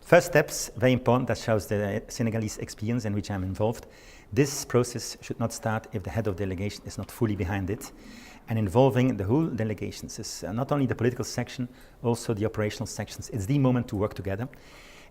First steps, very important, that shows the Senegalese experience in which I'm involved. This process should not start if the head of delegation is not fully behind it. And involving the whole delegations is not only the political section, also the operational sections. It's the moment to work together.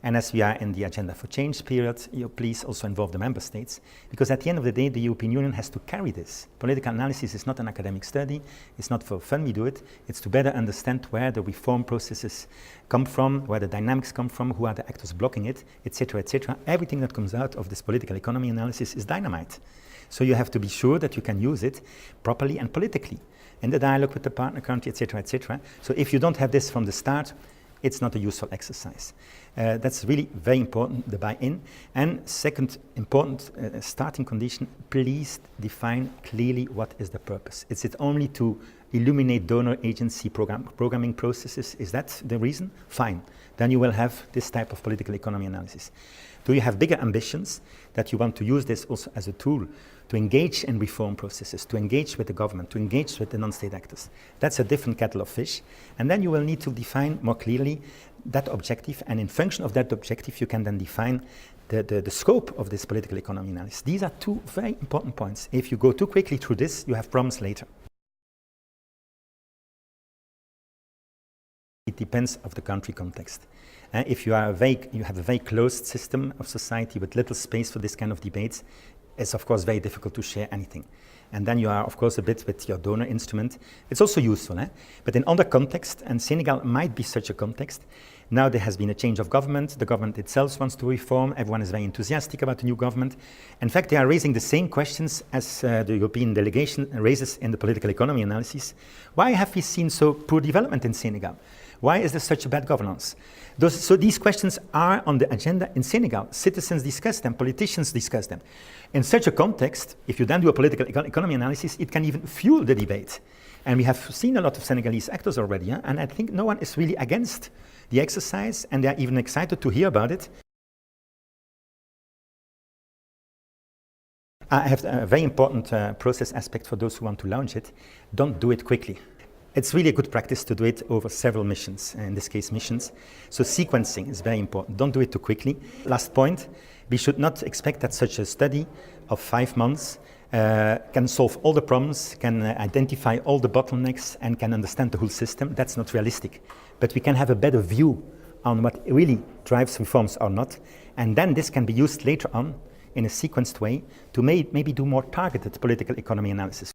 And as we are in the Agenda for Change period, please also involve the member states, because at the end of the day, the European Union has to carry this. Political analysis is not an academic study. It's not for fun we do it. It's to better understand where the reform processes come from, where the dynamics come from, who are the actors blocking it, etc., etc. Everything that comes out of this political economy analysis is dynamite. So you have to be sure that you can use it properly and politically in the dialogue with the partner country, etc., etc. So if you don't have this from the start, it's not a useful exercise. That's really very important, the buy-in. And second important starting condition, please define clearly what is the purpose. Is it only to illuminate donor agency programming processes? Is that the reason? Fine. Then you will have this type of political economy analysis. Do you have bigger ambitions that you want to use this also as a tool to engage in reform processes, to engage with the government, to engage with the non-state actors? That's a different kettle of fish. And then you will need to define more clearly that objective, and in function of that objective, you can then define the scope of this political economy analysis. These are two very important points. If you go too quickly through this, you have problems later. It depends on the country context. If you have a very closed system of society with little space for this kind of debates, it's of course very difficult to share anything. And then you are of course a bit with your donor instrument. It's also useful, but in other context, and Senegal might be such a context, now there has been a change of government, the government itself wants to reform, everyone is very enthusiastic about the new government. In fact, they are raising the same questions as the European delegation raises in the political economy analysis. Why have we seen so poor development in Senegal? Why is there such a bad governance? So these questions are on the agenda in Senegal. Citizens discuss them, politicians discuss them. In such a context, if you then do a political economy analysis, it can even fuel the debate. And we have seen a lot of Senegalese actors already, and I think no one is really against the exercise, and they are even excited to hear about it. I have a very important process aspect for those who want to launch it. Don't do it quickly. It's really a good practice to do it over several missions, in this case missions. So sequencing is very important. Don't do it too quickly. Last point, we should not expect that such a study of 5 months can solve all the problems, can identify all the bottlenecks, and can understand the whole system. That's not realistic. But we can have a better view on what really drives reforms or not. And then this can be used later on in a sequenced way to maybe do more targeted political economy analysis.